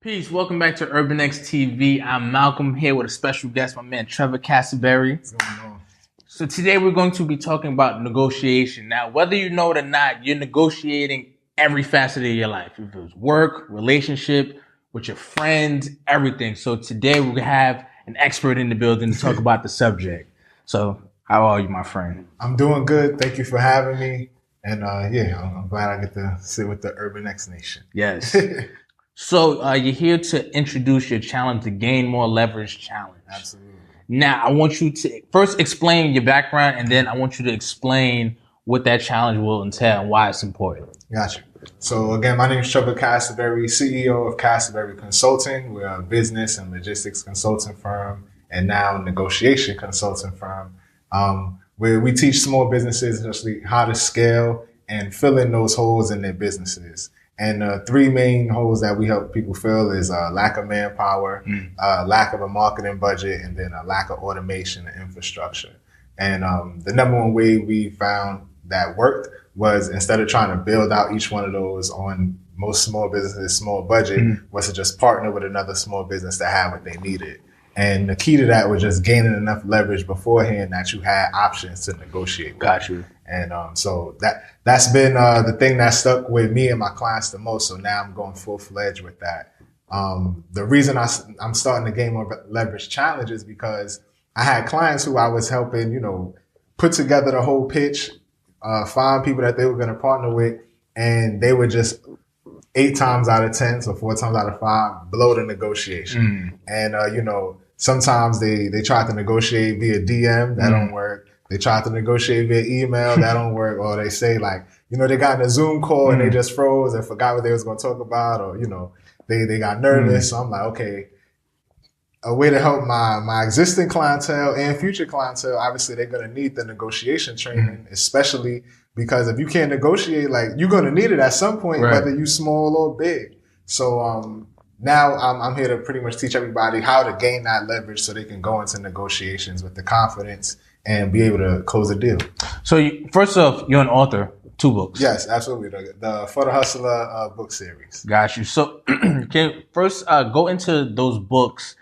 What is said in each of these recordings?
Peace. Welcome back to UrbanX TV. I'm Malcolm here with a special guest, my man Trevor Cassaberry. What's going on? So today we're going to be talking about negotiation. Now, whether you know it or not, you're negotiating every facet of your life. If it was work, relationship, with your friends, everything. So today we have an expert in the building to talk about the subject. So how are you, my friend? I'm doing good. Thank you for having me. And I'm glad I get to sit with the UrbanX Nation. Yes. So you're here to introduce your challenge, the Gain More Leverage Challenge. Absolutely. Now, I want you to first explain your background, and then I want you to explain what that challenge will entail and why it's important. Gotcha. So again, my name is Trevor Cassaberry, CEO of Cassaberry Consulting. We're a business and logistics consulting firm and now negotiation consulting firm, where we teach small businesses essentially how to scale and fill in those holes in their businesses. And three main holes that we help people fill is lack of manpower, lack of a marketing budget, and then a lack of automation and infrastructure. And the number one way we found that worked was, instead of trying to build out each one of those on most small businesses' small budget, was to just partner with another small business that had what they needed. And the key to that was just gaining enough leverage beforehand that you had options to negotiate with. Got you. And so that's been the thing that stuck with me and my clients the most. So now I'm going full-fledged with that. The reason I'm starting the Gain More Leverage Challenge is because I had clients who I was helping, put together the whole pitch, find people that they were going to partner with, and they were just 8 times out of 10, so 4 times out of 5, below the negotiation. And, sometimes they try to negotiate via DM, that don't work. They try to negotiate via email, that don't work. Or they say they got in a Zoom call and they just froze and forgot what they was going to talk about, or, they got nervous. So I'm like, okay, a way to help my existing clientele and future clientele, obviously they're going to need the negotiation training, especially because if you can't negotiate, you're going to need it at some point, right, whether you small or big. So, now I'm here to pretty much teach everybody how to gain that leverage so they can go into negotiations with the confidence and be able to close a deal. So first off, you're an author, 2 books. Yes, absolutely. The For the Hustler book series. Got you. So can you first go into those books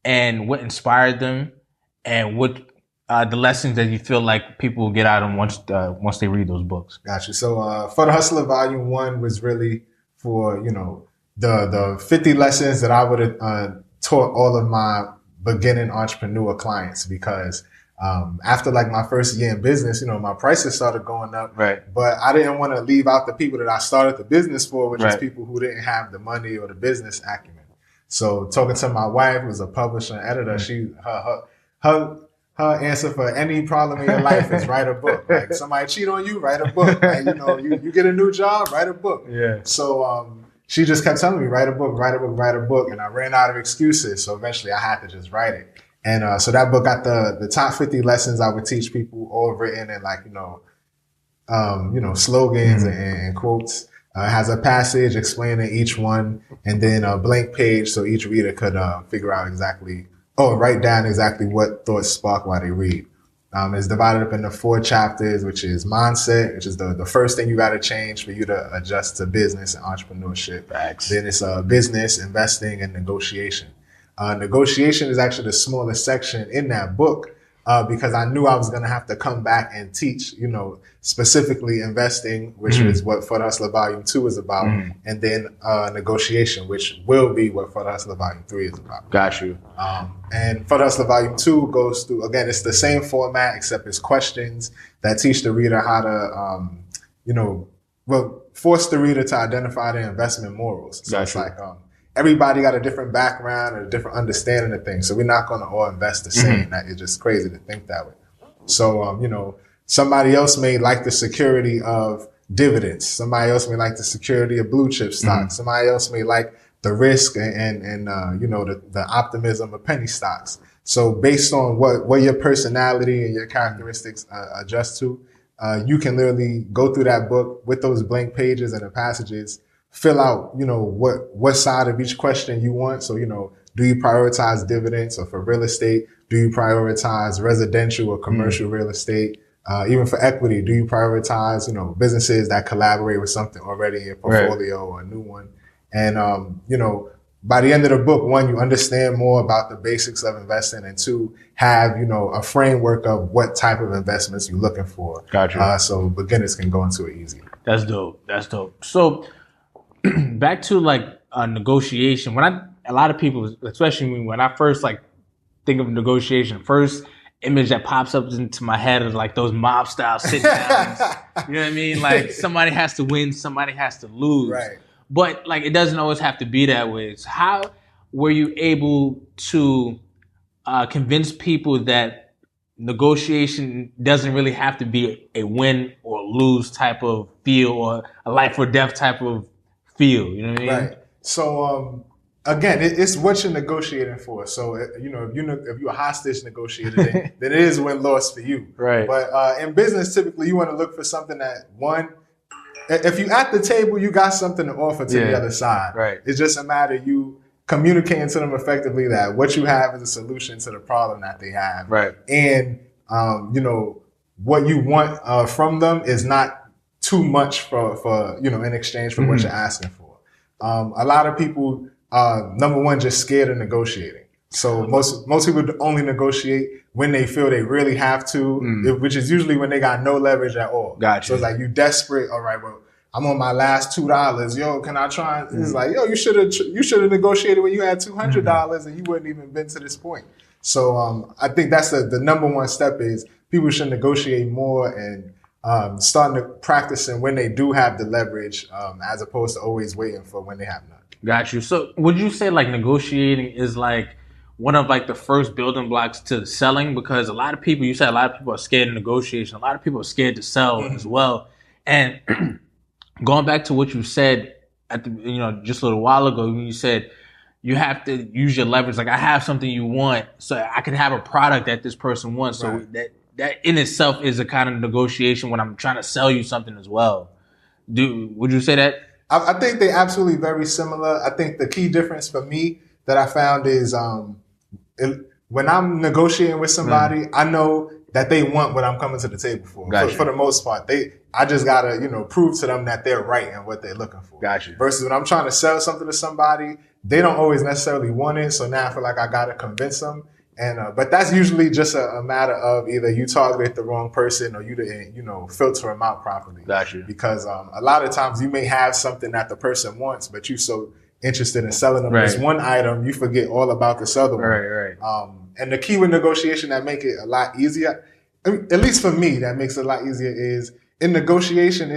and what inspired them and what the lessons that you feel like people will get out of them once they read those books. Got you. So For the Hustler Volume 1 was really for, the 50 lessons that I would have taught all of my beginning entrepreneur clients, because after my first year in business, my prices started going up. Right. But I didn't want to leave out the people that I started the business for, which is people who didn't have the money or the business acumen. So talking to my wife, who's a publisher and editor, her answer for any problem in your life is write a book. Somebody cheat on you, write a book. You get a new job, write a book. Yeah. So she just kept telling me, write a book, write a book, write a book. And I ran out of excuses. So eventually I had to just write it. And so that book got the top 50 lessons I would teach people, all written in slogans and quotes. It has a passage explaining each one, and then a blank page so each reader could figure out write down exactly what thoughts spark while they read. It's divided up into 4 chapters, which is mindset, which is the first thing you got to change for you to adjust to business and entrepreneurship. Facts. Then it's business, investing, and negotiation. Negotiation is actually the smallest section in that book, because I knew I was going to have to come back and teach, specifically investing, which is what For the Hustler Volume 2 is about, and then negotiation, which will be what For the Hustler Volume 3 is about. Got you. And For the Hustler Volume 2 goes through, again, it's the same format, except it's questions that teach the reader how to, force the reader to identify their investment morals. So it's everybody got a different background and a different understanding of things. So we're not going to all invest the same. It's just crazy to think that way. So, somebody else may like the security of dividends. Somebody else may like the security of blue chip stocks. Somebody else may like the risk and the optimism of penny stocks. So based on what your personality and your characteristics adjust to, you can literally go through that book with those blank pages and the passages, fill out, what side of each question you want. So, do you prioritize dividends? Or for real estate, do you prioritize residential or commercial real estate? Even for equity, do you prioritize, businesses that collaborate with something already in your portfolio or a new one? And, by the end of the book, one, you understand more about the basics of investing, and two, have, a framework of what type of investments you're looking for. Gotcha. So beginners can go into it easy. That's dope. So back to negotiation. A lot of people, especially when I first think of negotiation, first image that pops up into my head is those mob style sit downs. You know what I mean? Like somebody has to win, somebody has to lose. Right. But it doesn't always have to be that way. So how were you able to convince people that negotiation doesn't really have to be a win or lose type of feel, or a life or death type of feel? You know what I mean? Right. So again, it's what you're negotiating for. So if you're a hostage negotiator, then it is win-loss for you. Right. But in business, typically you want to look for something that, one, if you at the table, you got something to offer to the other side. Right. It's just a matter of you communicating to them effectively that what you have is a solution to the problem that they have. Right. And what you want from them is not too much for in exchange for what you're asking for. A lot of people, number one, just scared of negotiating. So most people only negotiate when they feel they really have to, which is usually when they got no leverage at all. Gotcha. So it's like, you desperate. All right, well, I'm on my last $2. Yo, can I try? It's like, yo, you should have negotiated when you had $200 and you wouldn't even been to this point. So I think that's the number one step is people should negotiate more and starting to practicing when they do have the leverage, as opposed to always waiting for when they have none. Got you. So would you say negotiating is one of the first building blocks to selling? Because a lot of people are scared of negotiation. A lot of people are scared to sell as well. And going back to what you said at the, just a little while ago, when you said you have to use your leverage. I have something you want, so I can have a product that this person wants. So that in itself is a kind of negotiation when I'm trying to sell you something as well. Would you say that? I think they're absolutely very similar. I think the key difference for me that I found is when I'm negotiating with somebody, I know that they want what I'm coming to the table for. Gotcha. For the most part, I just gotta prove to them that they're right in what they're looking for. Gotcha. Versus when I'm trying to sell something to somebody, they don't always necessarily want it. So now I feel like I gotta convince them. And but that's usually just a matter of either you target the wrong person or you didn't filter them out properly. Gotcha. Because a lot of times you may have something that the person wants, but you're so interested in selling them this one item, you forget all about this other one. Right. And the key with negotiation that make it a lot easier, at least for me, that makes it a lot easier is in negotiation,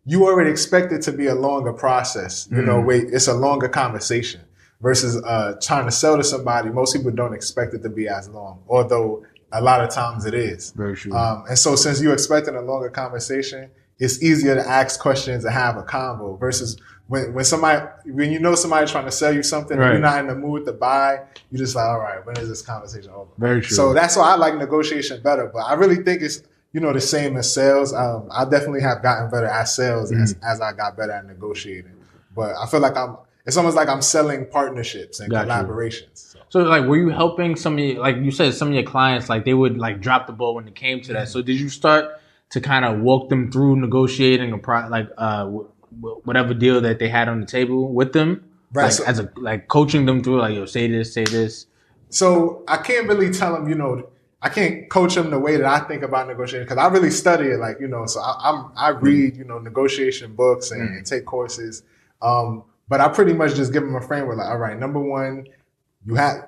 you already expect it to be a longer process. It's a longer conversation versus trying to sell to somebody. Most people don't expect it to be as long, although a lot of times it is. Very true. And so since you're expecting a longer conversation, it's easier to ask questions and have a convo versus when somebody's trying to sell you something and you're not in the mood to buy, you're just like, all right, when is this conversation over? Very true. So that's why I like negotiation better. But I really think it's, the same as sales. I definitely have gotten better at sales as I got better at negotiating. But I feel like it's almost like I'm selling partnerships and collaborations. So were you helping some of your, you said some of your clients, they would drop the ball when it came to that. So did you start to kind of walk them through negotiating whatever deal that they had on the table with them? Right. As coaching them through, yo, say this. So I can't really tell them, I can't coach them the way that I think about negotiating because I really study it, so I read, negotiation books and take courses. But I pretty much just give them a framework. All right, number one,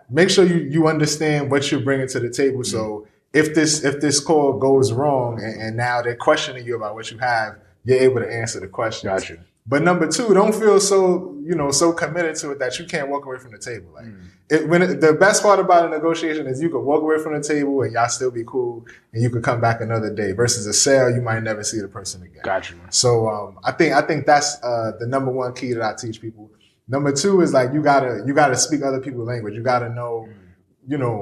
make sure you understand what you're bringing to the table. So if this call goes wrong and now they're questioning you about what you have, you're able to answer the question. Gotcha. But number two, don't feel so committed to it that you can't walk away from the table. The best part about a negotiation is you could walk away from the table and y'all still be cool and you could come back another day. Versus a sale, you might never see the person again. Gotcha. So I think that's the number one key that I teach people. Number two is you gotta speak other people's language. You gotta know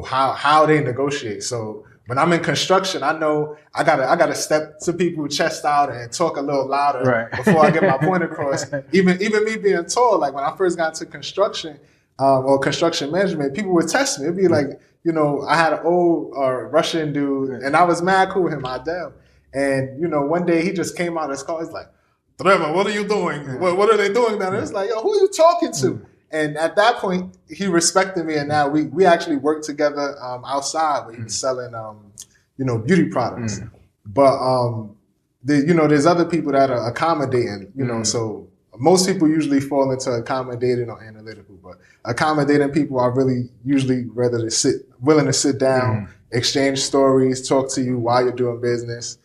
how they negotiate. So when I'm in construction, I know I gotta step to people chest out and talk a little louder before I get my point across. Even me being tall, when I first got into construction or construction management, people would test me. It'd be I had an old Russian dude, and I was mad cool with him, Adele. And one day he just came out of his car. He's like, Trevor, what are you doing? What are they doing down there? It's like, yo, who are you talking to? And at that point, he respected me, and now we actually worked together outside where he was selling beauty products. But there's other people that are accommodating, so most people usually fall into accommodating or analytical, but accommodating people are really usually willing to sit down, exchange stories, talk to you while you're doing business.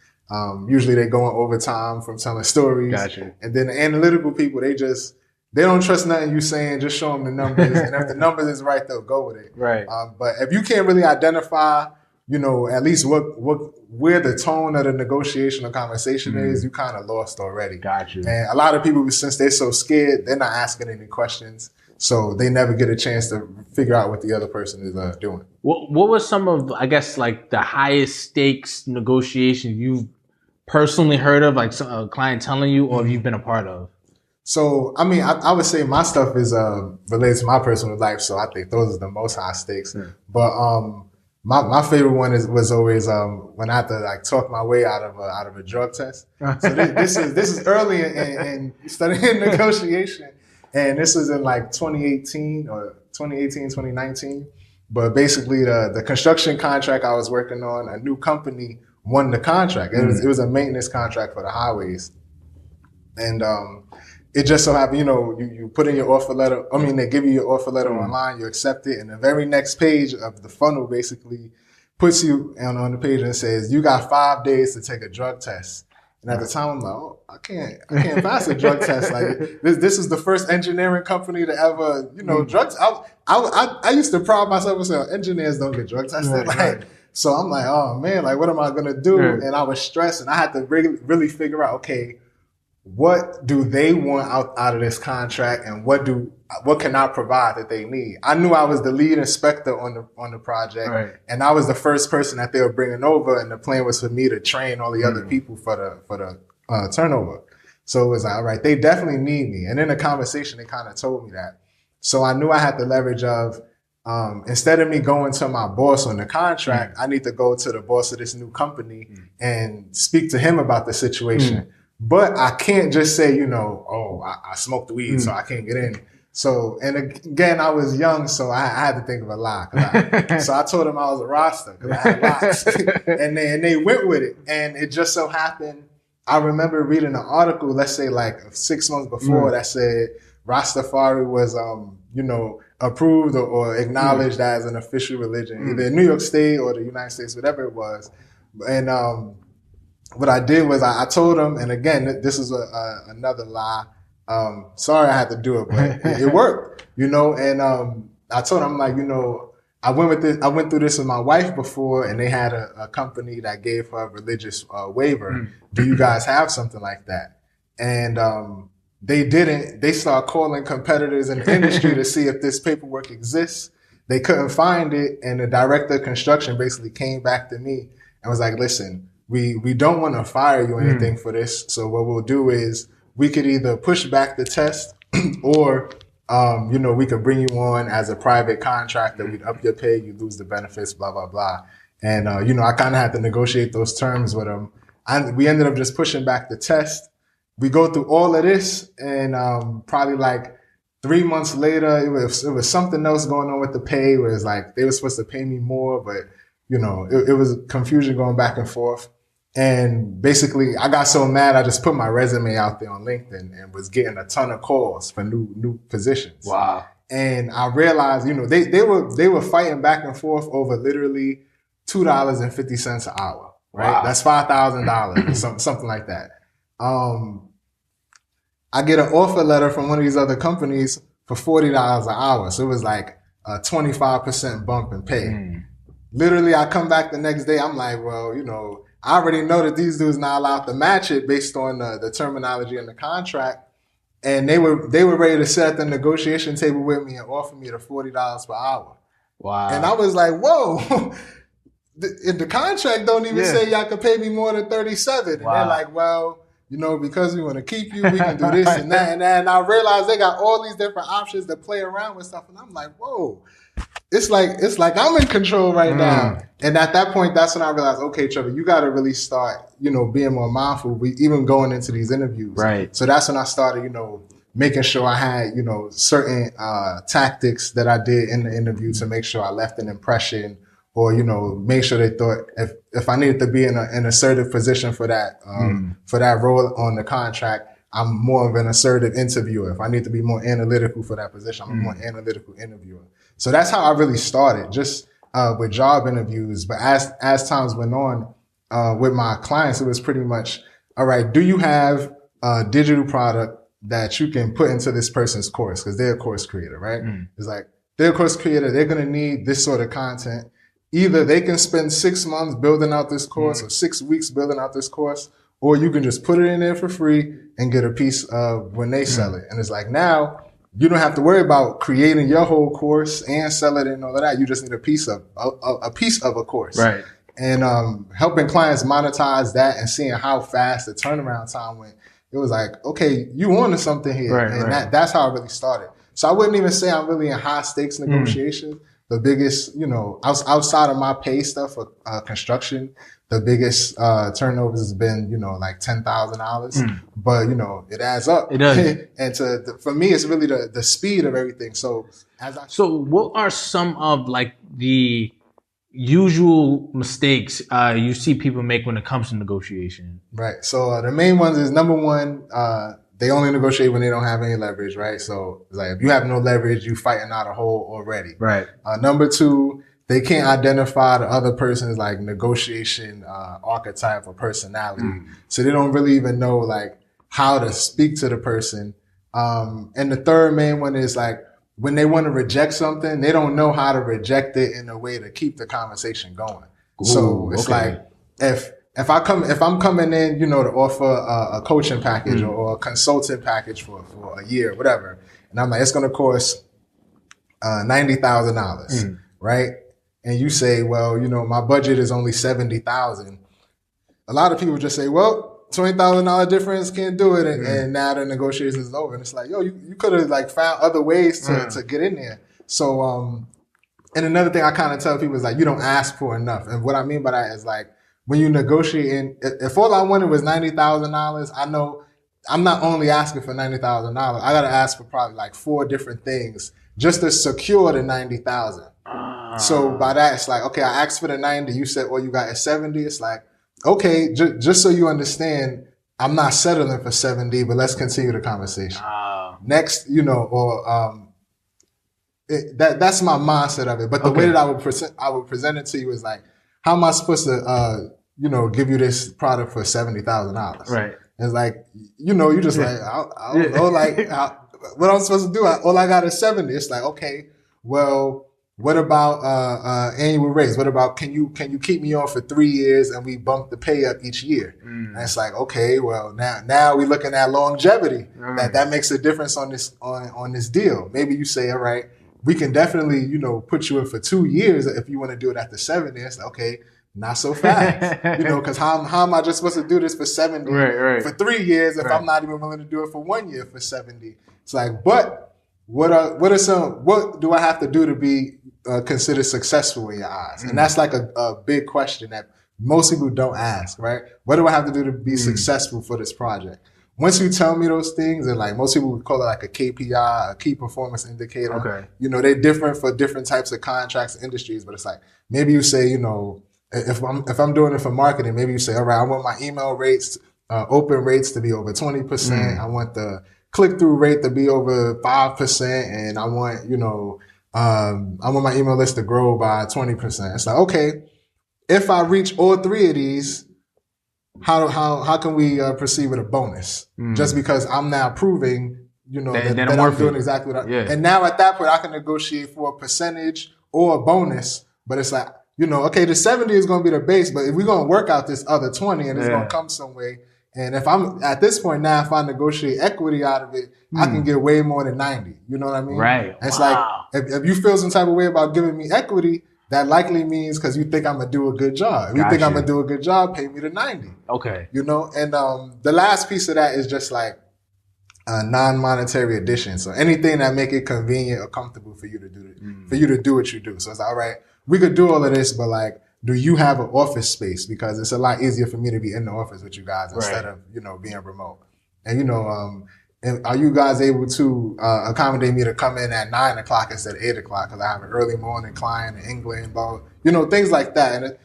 Usually they go on overtime from telling stories. Gotcha. And then the analytical people, they don't trust nothing you saying, just show them the numbers. And if the numbers is right, they'll go with it. Right. But if you can't really identify, at least where the tone of the negotiation or conversation is, you kind of lost already. Gotcha. And a lot of people, since they're so scared, they're not asking any questions. So they never get a chance to figure out what the other person is doing. What was some of, I guess, like the highest stakes negotiations you've personally heard of, like a client telling you, or you've been a part of? So, I mean, I would say my stuff is related to my personal life. So I think those are the most high stakes. But my favorite one was always when I had to like talk my way out of a drug test. So this is early in studying negotiation, and this was in like 2018 or 2019. But basically, the construction contract I was working on, a new company won the contract. It was a maintenance contract for the highways, and it just so happened, you put in your offer letter. I mean, they give you your offer letter online, you accept it, and the very next page of the funnel basically puts you on the page and says, you got 5 days to take a drug test. And at the time, I'm like, oh, I can't pass a drug test. Like this is the first engineering company to ever, drugs. I used to pride myself and say, engineers don't get drug tested. Right. So I'm like, oh man, like what am I gonna do? Right. And I was stressed, and I had to really figure out, okay, what do they want out of this contract, and what can I provide that they need? I knew I was the lead inspector on the project, right. And I was the first person that they were bringing over, and the plan was for me to train all the other people for the turnover. So it was like, all right, they definitely need me. And in the conversation, they kind of told me that. So I knew I had the leverage of instead of me going to my boss on the contract, I need to go to the boss of this new company and speak to him about the situation. But I can't just say, I smoked the weed, so I can't get in. So, and again, I was young, so I had to think of a lie. So I told them I was a Rasta because I had locks. and they went with it. And it just so happened, I remember reading an article, let's say like 6 months before, that said Rastafari was, approved or acknowledged as an official religion, either in New York State or the United States, whatever it was. And what I did was I told them, and again, this is another lie. Sorry I had to do it, but it worked, and I told them, I'm like, I went through this with my wife before, and they had a company that gave her a religious waiver. Do you guys have something like that? And they didn't. They started calling competitors in the industry to see if this paperwork exists. They couldn't find it, and the director of construction basically came back to me and was like, listen, we don't want to fire you or anything for this. So what we'll do is we could either push back the test or, we could bring you on as a private contractor. We'd up your pay. You lose the benefits, blah, blah, blah. And, I kind of had to negotiate those terms with them. We ended up just pushing back the test. We go through all of this, and probably like 3 months later, it was something else going on with the pay where it's like they were supposed to pay me more, but, it was confusion going back and forth. And basically, I got so mad, I just put my resume out there on LinkedIn and was getting a ton of calls for new positions. Wow. And I realized, they were fighting back and forth over literally $2.50 an hour, right? Wow. That's $5,000 or something like that. I get an offer letter from one of these other companies for $40 an hour. So it was like a 25% bump in pay. Literally, I come back the next day, I'm like, well, I already know that these dudes not allowed to match it based on the terminology in the contract. And they were ready to sit at the negotiation table with me and offer me the $40 per hour. Wow. And I was like, whoa, the contract don't even say y'all could pay me more than 37. And they're like, well, because we want to keep you, we can do this and that and that. And I realized they got all these different options to play around with stuff. And I'm like, whoa. It's like I'm in control right now. And at that point, that's when I realized, okay, Trevor, you got to really start, being more mindful. Even going into these interviews. Right. So that's when I started, making sure I had, certain tactics that I did in the interview to make sure I left an impression, or, make sure they thought if I needed to be in an assertive position for that role on the contract, I'm more of an assertive interviewer. If I need to be more analytical for that position, I'm a more analytical interviewer. So that's how I really started, just with job interviews. But as times went on, with my clients, it was pretty much, all right, do you have a digital product that you can put into this person's course? Because they're a course creator, right? It's like, they're a course creator, they're going to need this sort of content. Either they can spend 6 months building out this course or 6 weeks building out this course, or you can just put it in there for free and get a piece of when they sell it. And it's like, now you don't have to worry about creating your whole course and sell it and all of that. You just need a piece of a course. Right. And helping clients monetize that and seeing how fast the turnaround time went. It was like, okay, you wanted something here. Right, and right. that's how I really started. So I wouldn't even say I'm really in high stakes negotiations. The biggest, outside of my pay stuff for construction, the biggest turnovers has been, like $10,000. But, it adds up. It does. And for me, it's really the speed of everything. So So what are some of like the usual mistakes you see people make when it comes to negotiation? Right. So the main ones is, number one, they only negotiate when they don't have any leverage, right? So like, if you have no leverage, you fighting out a hole already. Right. Number two, they can't identify the other person's like negotiation archetype or personality. So they don't really even know like how to speak to the person. And the third main one is like, when they want to reject something, they don't know how to reject it in a way to keep the conversation going. Ooh, so it's like, if I'm coming in, to offer a coaching package or a consulting package for a year, whatever, and I'm like, it's going to cost $90,000, right? And you say, well, my budget is only $70,000. A lot of people just say, well, $20,000 difference, can't do it, and now the negotiations is over. And it's like, yo, you could have like found other ways to get in there. So, and another thing I kind of tell people is like, you don't ask for enough. And what I mean by that is like, when you negotiate, if all I wanted was $90,000, I know I'm not only asking for $90,000. I got to ask for probably like 4 different things just to secure the $90,000. So by that, it's like, okay, I asked for the 90. You said, well, you got a 70. It's like, okay, just so you understand, I'm not settling for 70, but let's continue the conversation. Next, that's my mindset of it. But the way that I would present it to you is like, how am I supposed to, give you this product for $70,000? Right. And it's like, you just like, I don't know, like, what I'm supposed to do? All I got is 70. It's like, okay, well, what about annual raise? What about can you keep me on for 3 years and we bump the pay up each year? And it's like, okay, well now we're looking at longevity. That makes a difference on this deal. Maybe you say, all right, we can definitely put you in for 2 years if you want to do it after 7 years. Like, okay, not so fast, because how am I just supposed to do this for 70 for 3 years if I'm not even willing to do it for 1 year for 70? It's like, but what do I have to do to be considered successful in your eyes? And that's like a big question that most people don't ask, right? What do I have to do to be successful for this project? Once you tell me those things, and like most people would call it like a KPI, a key performance indicator. Okay. They're different for different types of contracts and industries, but it's like, maybe you say, if I'm doing it for marketing, maybe you say, all right, I want my email rates, open rates to be over 20%. I want the click-through rate to be over 5%, and I want, I want my email list to grow by 20%. It's like, okay, if I reach all 3 of these, how can we proceed with a bonus? Just because I'm now proving, that I'm doing exactly what and now at that point I can negotiate for a percentage or a bonus, but it's like, okay, the 70 is going to be the base, but if we're going to work out this other 20 and it's going to come some way. And if I'm at this point now, if I negotiate equity out of it, I can get way more than 90. You know what I mean? Right. And it's like, if you feel some type of way about giving me equity, that likely means because you think I'm going to do a good job. If you think I'm going to do a good job, pay me the 90. Okay. And the last piece of that is just like a non-monetary addition. So anything that make it convenient or comfortable for you to do for you to do what you do. So it's like, all right, we could do all of this, but like, do you have an office space? Because it's a lot easier for me to be in the office with you guys instead of, being remote. And, And are you guys able to accommodate me to come in at 9 o'clock instead of 8 o'clock because I have an early morning client in England, blah, things like that. And,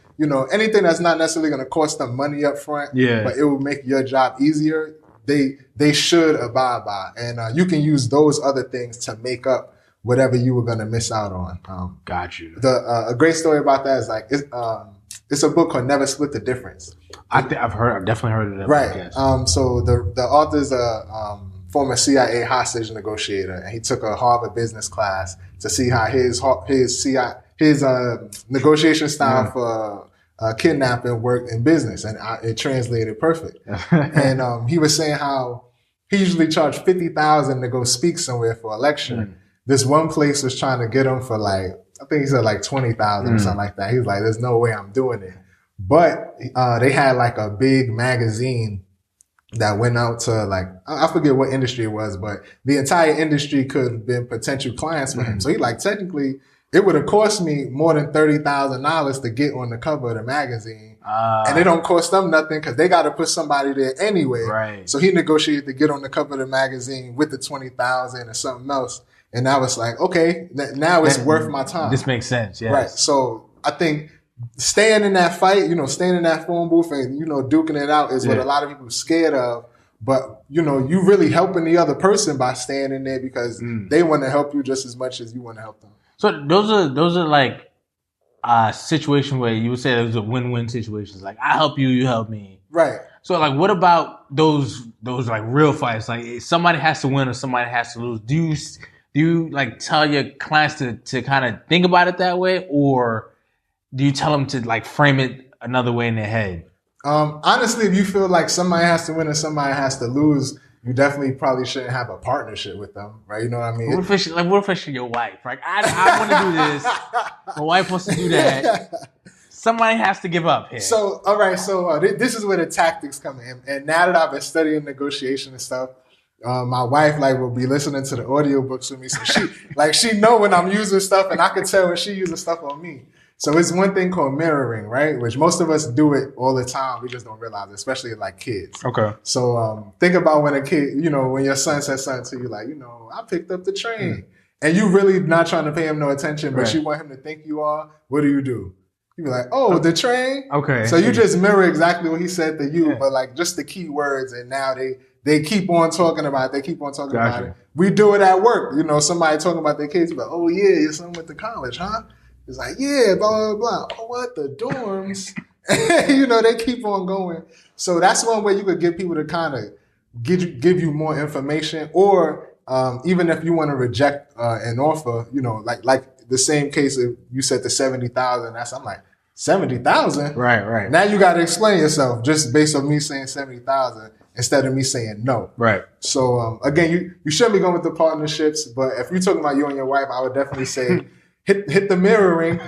anything that's not necessarily going to cost them money up front, but it will make your job easier, they should abide by. And you can use those other things to make up whatever you were going to miss out on. Got you. A great story about that is like, it's a book called Never Split the Difference. I've definitely heard of that. Right. So the author's a former CIA hostage negotiator, and he took a Harvard business class to see how his negotiation style for kidnapping worked in business, and it translated perfect. And he was saying how he usually charged $50,000 to go speak somewhere for a lecture. This one place was trying to get him for like, I think he said like 20,000 or something like that. He was like, "There's no way I'm doing it." But they had like a big magazine that went out to like, I forget what industry it was, but the entire industry could have been potential clients for him. So he like, technically, it would have cost me more than $30,000 to get on the cover of the magazine. And it don't cost them nothing because they got to put somebody there anyway. Right. So he negotiated to get on the cover of the magazine with the $20,000 and something else. And I was like, okay, now it's worth my time. This makes sense. Yes. Right. So I think staying in that fight, staying in that phone booth and, duking it out is what a lot of people are scared of. But, you really helping the other person by staying in there because they want to help you just as much as you want to help them. So those are like situations where you would say there's a win-win situations. Like I help you, you help me. Right. So like, what about those like real fights? Like somebody has to win or somebody has to lose. Do you like tell your clients to kind of think about it that way, or do you tell them to like frame it another way in their head? Honestly, if you feel like somebody has to win and somebody has to lose, you definitely probably shouldn't have a partnership with them, right? You know what I mean? What if it's your wife? Like I want to do this. My wife wants to do that. Somebody has to give up here. So, all right. So this is where the tactics come in. And now that I've been studying negotiation and stuff, my wife will be listening to the audiobooks with me. So she know when I'm using stuff, and I can tell when she using stuff on me. So it's one thing called mirroring, right? Which most of us do it all the time. We just don't realize it, especially like kids. Okay. So think about when a kid, when your son says something to you like, I picked up the train. And you really not trying to pay him no attention, but you want him to think you are. What do? You be like, oh, the train? Okay. So you just mirror exactly what he said to you, but like just the key words. And now they keep on talking about it. They keep on talking about it. We do it at work. Somebody talking about their kids, like, oh yeah, your son went to college, huh? It's like, yeah, blah, blah, blah. Oh, what, the dorms? They keep on going. So that's one way you could get people to kind of give you more information. Or even if you want to reject an offer, like the same case if you said the 70,000, I'm like, 70,000? Right. Now you got to explain yourself just based on me saying 70,000 instead of me saying no. Right. So again, you shouldn't be going with the partnerships, but if you're talking about you and your wife, I would definitely say hit the mirroring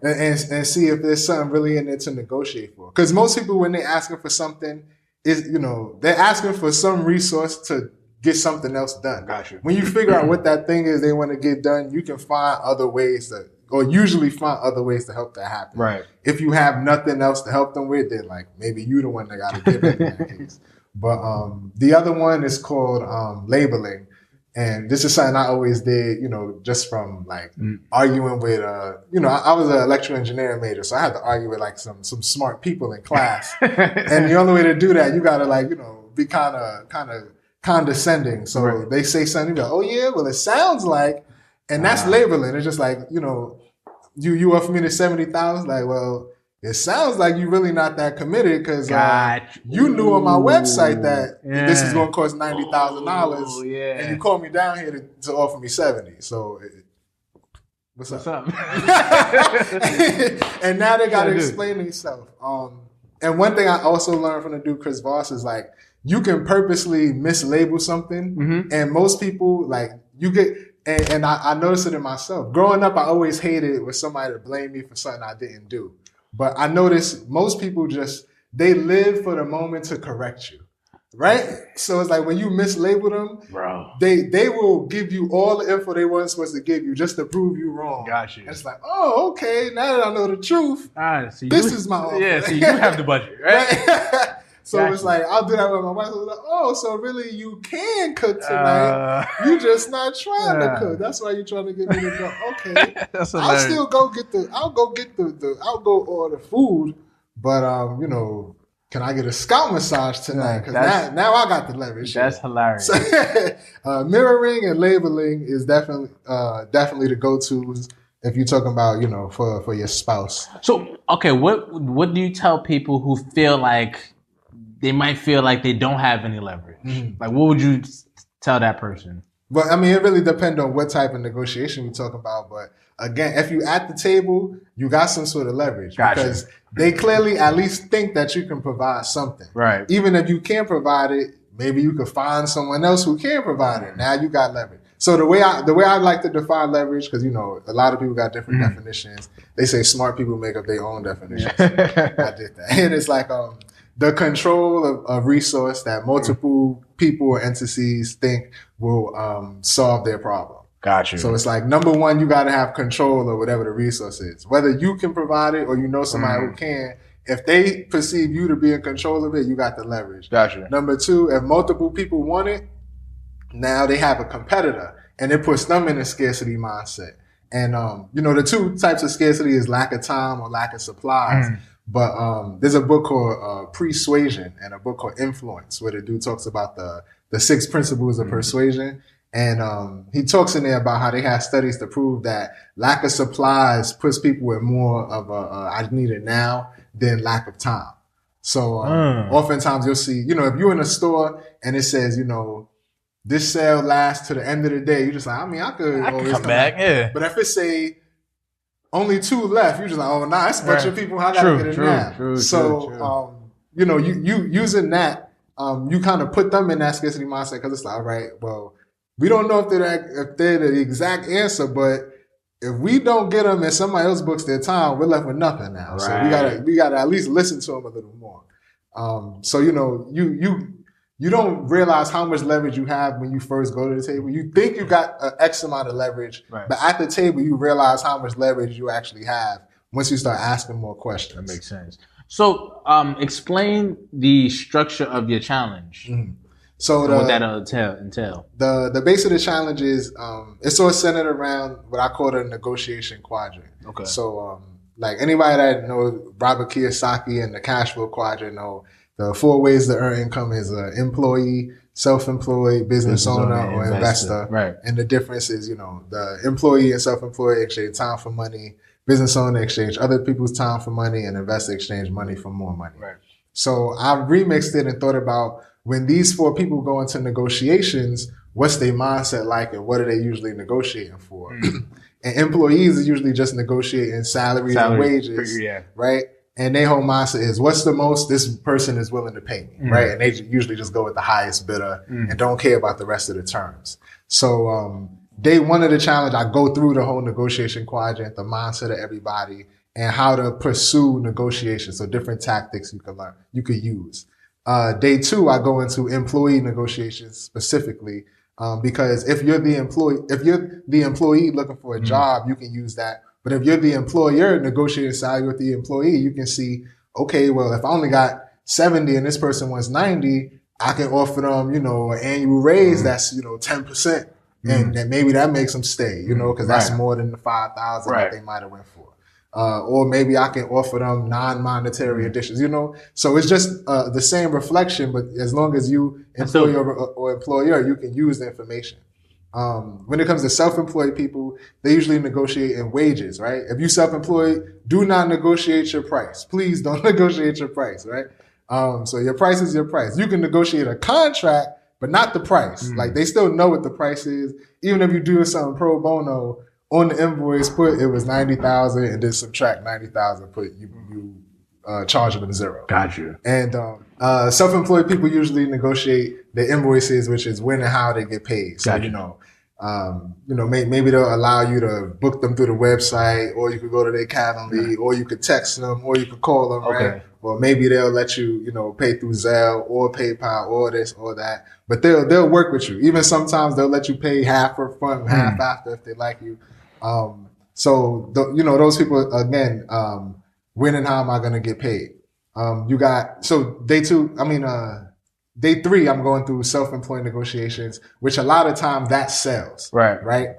and see if there's something really in there to negotiate for. Because most people, when they're asking for something, they're asking for some resource to get something else done. Gotcha. When you figure out what that thing is they want to get done, you can find other ways usually find other ways to help that happen. Right. If you have nothing else to help them with, then like maybe you the one that got to give it in that case. But the other one is called labeling. And this is something I always did, just from like arguing with, I was an electrical engineering major, so I had to argue with like some smart people in class. And the only way to do that, you got to be kind of condescending. So they say something, you go, oh yeah, well it sounds like, and that's labeling. It's just like, you offer me the 70,000, like, well, it sounds like you're really not that committed because you knew on my website that this is going to cost $90,000, and you called me down here to offer me 70. So, what's up? And now they got to explain themselves. And one thing I also learned from the dude Chris Voss is like you can purposely mislabel something, and most people like you get. And I noticed it in myself. Growing up, I always hated when somebody would blame me for something I didn't do. But I noticed most people they live for the moment to correct you, right? So it's like when you mislabel them, bro, they will give you all the info they weren't supposed to give you just to prove you wrong. Got you. And it's like, oh, okay, now that I know the truth, so this is my offer. Yeah, so you have the budget, right? So it's like, I'll do that with my wife. I was like, oh, so really you can cook tonight. You just not trying to cook. That's why you're trying to get me to go. Okay. I'll still go order food, but can I get a scalp massage tonight? Because now I got the leverage. That's hilarious. So, mirroring and labeling is definitely the go-tos if you're talking about, for your spouse. So, okay, what do you tell people who feel like they might feel like they don't have any leverage? Mm-hmm. Like, what would you tell that person? But I mean, it really depends on what type of negotiation we're talking about. But again, if you at the table, you got some sort of leverage because they clearly at least think that you can provide something. Right. Even if you can't provide it, maybe you could find someone else who can provide it. Now you got leverage. So the way I like to define leverage, because a lot of people got different definitions. They say smart people make up their own definitions. I did that, and it's like the control of a resource that multiple people or entities think will solve their problem. Gotcha. So it's like, number one, you got to have control of whatever the resource is. Whether you can provide it or somebody who can, if they perceive you to be in control of it, you got the leverage. Gotcha. Number two, if multiple people want it, now they have a competitor and it puts them in a scarcity mindset. And, the two types of scarcity is lack of time or lack of supplies. But there's a book called Pre-suation and a book called Influence, where the dude talks about the 6 principles of persuasion. And he talks in there about how they have studies to prove that lack of supplies puts people in more of I need it now than lack of time. So oftentimes you'll see, if you're in a store and it says, this sale lasts to the end of the day, you're just like, I could always come back. Yeah. But if it say only 2 left, you're just like, oh, nah, it's a bunch of people. I gotta get it now. True. You using that, you kind of put them in that scarcity mindset because it's like, all right, well, we don't know if they're the exact answer, but if we don't get them and somebody else books their time, we're left with nothing now. Right. So we gotta at least listen to them a little more. So you don't realize how much leverage you have when you first go to the table. You think you got an X amount of leverage, but at the table you realize how much leverage you actually have once you start asking more questions. That makes sense. So explain the structure of your challenge. Mm-hmm. So what that entail. The base of the challenge is it's sort of centered around what I call the negotiation quadrant. Okay. So like anybody that knows Robert Kiyosaki and the cash flow quadrant know the 4 ways to earn income is employee, self-employed, business owner, or investor. Right. And the difference is, the employee and self-employed exchange time for money, business owner exchange other people's time for money, and investor exchange money for more money. Right. So I remixed it and thought about when these 4 people go into negotiations, what's their mindset like and what are they usually negotiating for? And employees are usually just negotiating salary and wages, right? And their whole mindset is, what's the most this person is willing to pay me, right? And they usually just go with the highest bidder and don't care about the rest of the terms. So day 1 of the challenge, I go through the whole negotiation quadrant, the mindset of everybody, and how to pursue negotiation. So different tactics you could use. Day 2, I go into employee negotiations specifically, because if you're the employee looking for a job, you can use that. But if you're the employer negotiating salary with the employee, you can see, okay, well, if I only got 70 and this person wants 90, I can offer them, an annual raise that's, 10%. And maybe that makes them stay, because that's more than the 5,000 that they might have went for. Or maybe I can offer them non-monetary additions, So it's just the same reflection, but as long as you employee or employer, you can use the information. When it comes to self-employed people, they usually negotiate in wages, right? If you self-employed, do not negotiate your price. Please don't negotiate your price, right? So your price is your price. You can negotiate a contract, but not the price. Like they still know what the price is. Even if you do something pro bono, on the invoice, put it was 90,000 and then subtract 90,000, put you charge them 0. Gotcha. And self-employed people usually negotiate the invoices, which is when and how they get paid. So, gotcha. Maybe they'll allow you to book them through the website, or you could go to their Calendly, or you could text them, or you could call them, right? Or maybe they'll let you, pay through Zelle or PayPal or this or that. But they'll work with you. Even sometimes they'll let you pay half up front, half after if they like you. So those people, again, when and how am I going to get paid? You got, so day 3, I'm going through self-employed negotiations, which a lot of time that's sales. Right.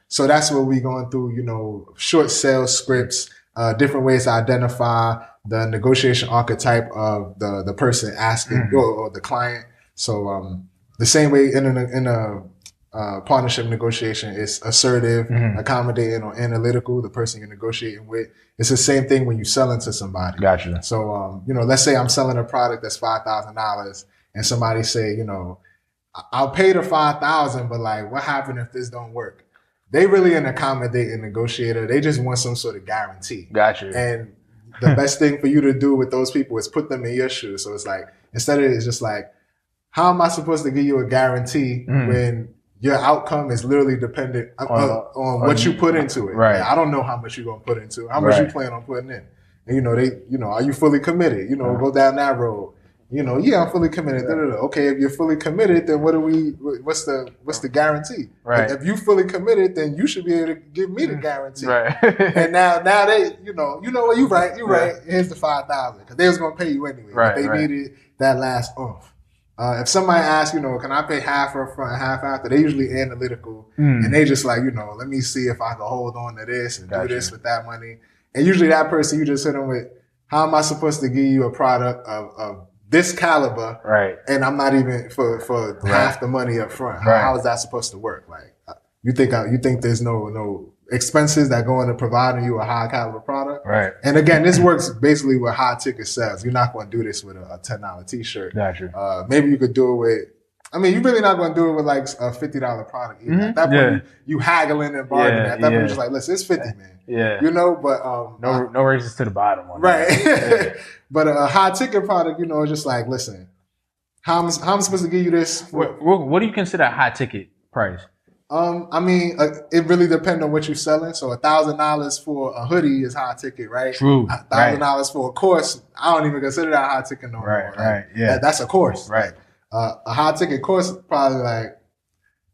So that's what we going through, short sales scripts, different ways to identify the negotiation archetype of the person asking or the client. So, the same way in a partnership negotiation is assertive, accommodating, or analytical, the person you're negotiating with. It's the same thing when you selling to somebody. Gotcha. So, let's say I'm selling a product that's $5,000 and somebody say, I'll pay the $5,000, but like, what happens if this don't work? They really an accommodating negotiator. They just want some sort of guarantee. Gotcha. And the best thing for you to do with those people is put them in your shoes. So it's like, instead of it's just like, how am I supposed to give you a guarantee when your outcome is literally dependent on what you put into it? Right. Like, I don't know how much you're going to put into it, how much you plan on putting in. And, are you fully committed? Go down that road. Yeah, I'm fully committed. Okay, if you're fully committed, then what's the guarantee? Right. If you fully committed, then you should be able to give me the guarantee. Right. And now they, what, you right. Here's the $5,000 because they was going to pay you anyway. Right. But they needed that last oomph. If somebody asks, can I pay half up front and half after? They usually analytical and they just like, let me see if I can hold on to this and do this with that money. And usually that person, you just hit them with, how am I supposed to give you a product of this caliber, right? And I'm not even for half the money up front. How is that supposed to work? Like, you think there's no expenses that go into providing you a high caliber product, right? And again, this works basically with high ticket sales. You're not going to do this with a $10 t-shirt. Gotcha. Maybe you could do it with. You're really not going to do it with like a $50 product. At that point, you haggling and bargaining. At that point, you're just like, listen, it's 50, man. Yeah. But no raises to the bottom one. Right. But a high ticket product, it's just like, listen, how am I supposed to give you this? What do you consider a high ticket price? It really depends on what you're selling. So $1,000 for a hoodie is high ticket, right? True. $1,000 for a course, I don't even consider that high ticket no more. Right. Yeah. That's a course. Right. A high ticket course probably like,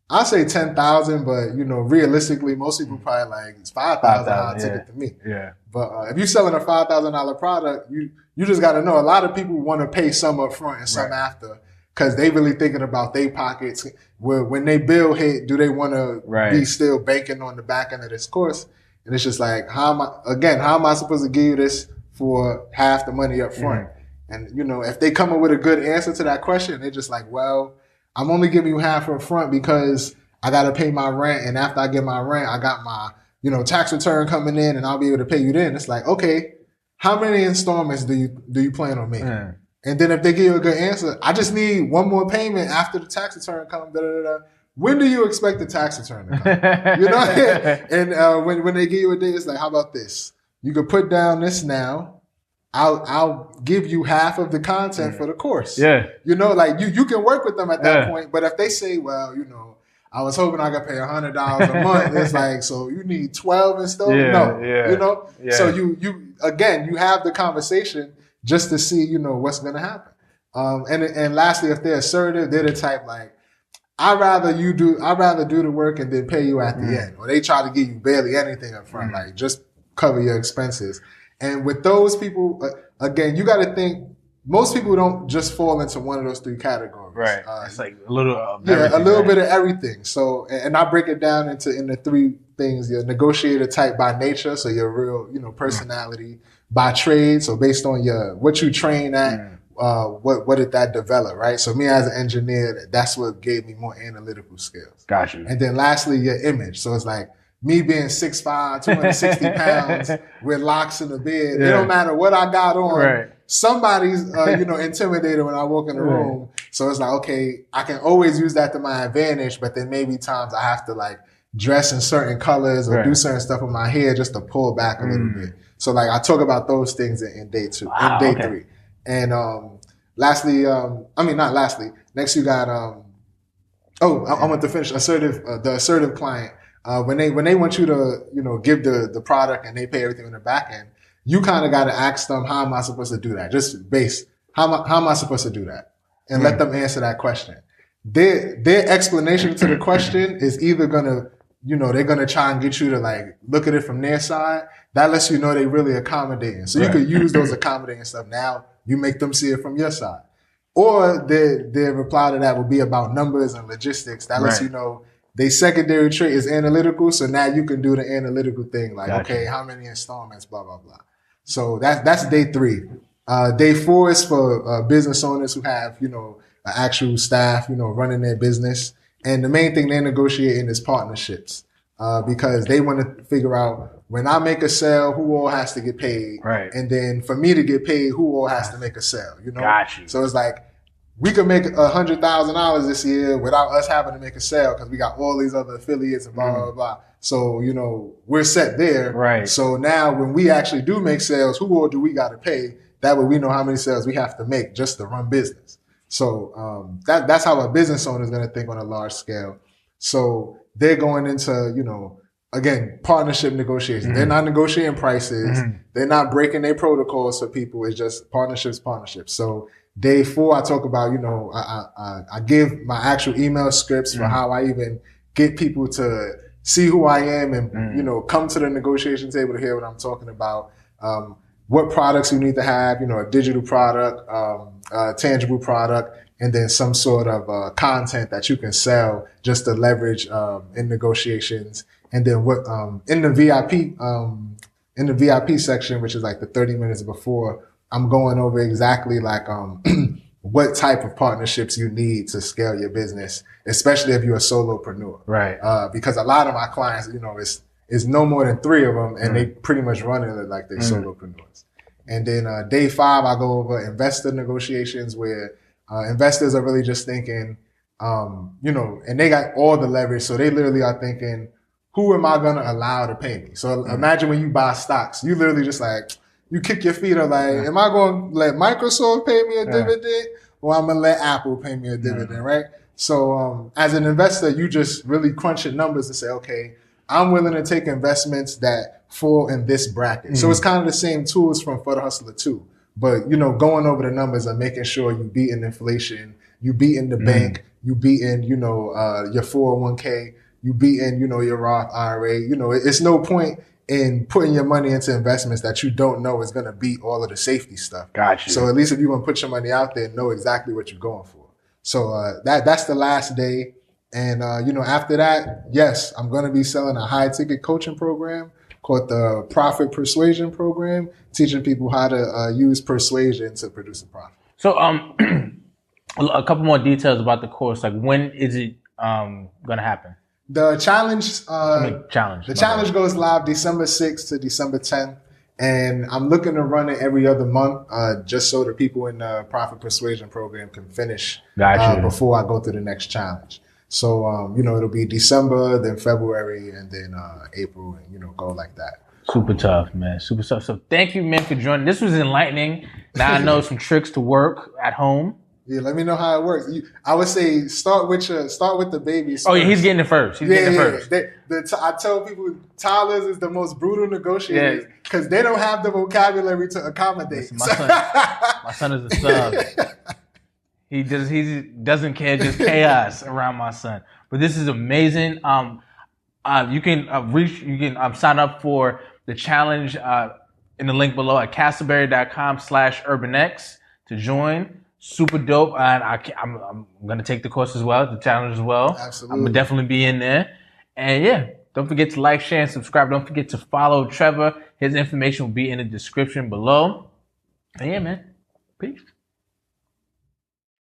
I'll say 10,000, but realistically, most people probably like it's 5,000 high ticket to me. Yeah. But if you're selling a $5,000 product, you just got to know a lot of people want to pay some up front and some after because they really thinking about their pockets. When they bill hit, do they want to be still banking on the back end of this course? And it's just like, how am I supposed to give you this for half the money up front? And if they come up with a good answer to that question, they're just like, well, I'm only giving you half up front because I got to pay my rent. And after I get my rent, I got my, tax return coming in and I'll be able to pay you then. It's like, okay, how many installments do you plan on making? And then if they give you a good answer, I just need one more payment after the tax return comes. When do you expect the tax return to come? And when they give you a date, it's like, how about this? You could put down this now. I'll give you half of the content for the course. Yeah. Like you can work with them at that point. But if they say, well, I was hoping I could pay $100 a month, it's like, so you need 12 installments? So you have the conversation just to see, what's going to happen. And lastly, if they're assertive, they're the type like, I'd rather do the work and then pay you at the end. Or they try to give you barely anything up front, like just cover your expenses. And with those people, again, you got to think, most people don't just fall into one of those 3 categories. Right. It's like a little bit of everything. So, and I break it down into 3 things. You're a negotiator type by nature, so your real, personality. By trade, so based on what you train at, what did that develop, right? So me as an engineer, that's what gave me more analytical skills. Gotcha. And then lastly, your image. So it's like, me being 6'5", 260 pounds with locks in the beard, it don't matter what I got on. Right. Somebody's, intimidated when I walk in the room. So it's like, okay, I can always use that to my advantage, but then maybe times I have to like dress in certain colors or do certain stuff with my hair just to pull back a little bit. So like I talk about those things in day 2, in day 3. And lastly, not lastly, next you got I want to finish the assertive client. When they want you to, give the product and they pay everything on the back end, you kind of got to ask them, how am I supposed to do that? Just how am I supposed to do that? And let them answer that question. Their explanation to the question is either gonna, they're gonna try and get you to like look at it from their side. That lets you know they really accommodating. So you could use those accommodating stuff now You make them see it from your side. Or their reply to that will be about numbers and logistics. That lets you know their secondary trait is analytical. So now you can do the analytical thing. Like, okay, how many installments, blah, blah, blah. So that's day 3. Day 4 is for business owners who have, you know, an actual staff, you know, running their business. And the main thing they're negotiating is partnerships because they want to figure out when I make a sale, who all has to get paid? Right. And then for me to get paid, who all has to make a sale? You know? Got you. So it's like we could make $100,000 this year without us having to make a sale because we got all these other affiliates and blah, blah, blah. So, you know, we're set there. Right. So now when we actually do make sales, who all do we got to pay? That way we know how many sales we have to make just to run business. So that's how a business owner is going to think on a large scale. So they're going into, you know, again, partnership negotiations. They're not negotiating prices. They're not breaking their protocols for people. It's just partnerships. So day 4, I talk about, you know, I give my actual email scripts for how I even get people to see who I am and, you know, come to the negotiation table to hear what I'm talking about. What products you need to have, you know, a digital product, a tangible product, and then some sort of content that you can sell just to leverage in negotiations. And then what in the VIP section, which is like the 30 minutes before, I'm going over exactly like what type of partnerships you need to scale your business, especially if you're a solopreneur. Right. Because a lot of my clients, you know, it's no more than 3 of them, and they pretty much run it like they're solopreneurs. And then day 5, I go over investor negotiations where investors are really just thinking, you know, and they got all the leverage. So they literally are thinking, who am I going to allow to pay me? So imagine when you buy stocks, you literally just like, you kick your feet up like, am I going to let Microsoft pay me a dividend or I'm going to let Apple pay me a dividend, right? So as an investor, you just really crunch your numbers and say, okay, I'm willing to take investments that fall in this bracket. So it's kind of the same tools from For the Hustler 2. But, you know, going over the numbers and making sure you beating inflation, you beating the bank, you beating, you know, your 401k, you beating, you know, your Roth IRA. You know, it's no point in putting your money into investments that you don't know is going to beat all of the safety stuff. Gotcha. So at least if you're going to put your money out there, know exactly what you're going for. So that's the last day. And, you know, after that, yes, I'm going to be selling a high ticket coaching program called the Profit Persuasion Program, teaching people how to use persuasion to produce a profit. So a couple more details about the course. Like, when is it going to happen? The challenge, challenge goes live December 6th to December 10th. And I'm looking to run it every other month, just so the people in the Profit Persuasion Program can finish before I go to the next challenge. So, you know, it'll be December, then February, and then April, and, you know, go like that. Super tough, man. Super tough. So thank you, man, for joining. This was enlightening. Now I know some tricks to work at home. Yeah, let me know how it works. I would say start with the babies first. Oh, yeah, he's getting it first. He's getting it first. I tell people toddlers is the most brutal negotiators because they don't have the vocabulary to accommodate. Listen, my son is a sub. He doesn't care, just chaos around my son. But this is amazing. You can sign up for the challenge in the link below at cassaberry.com/UrbanX to join. Super dope, and I'm gonna take the course as well, the challenge as well. Absolutely, I'm gonna definitely be in there. And yeah, don't forget to like, share, and subscribe. Don't forget to follow Trevor. His information will be in the description below. And yeah, man, peace.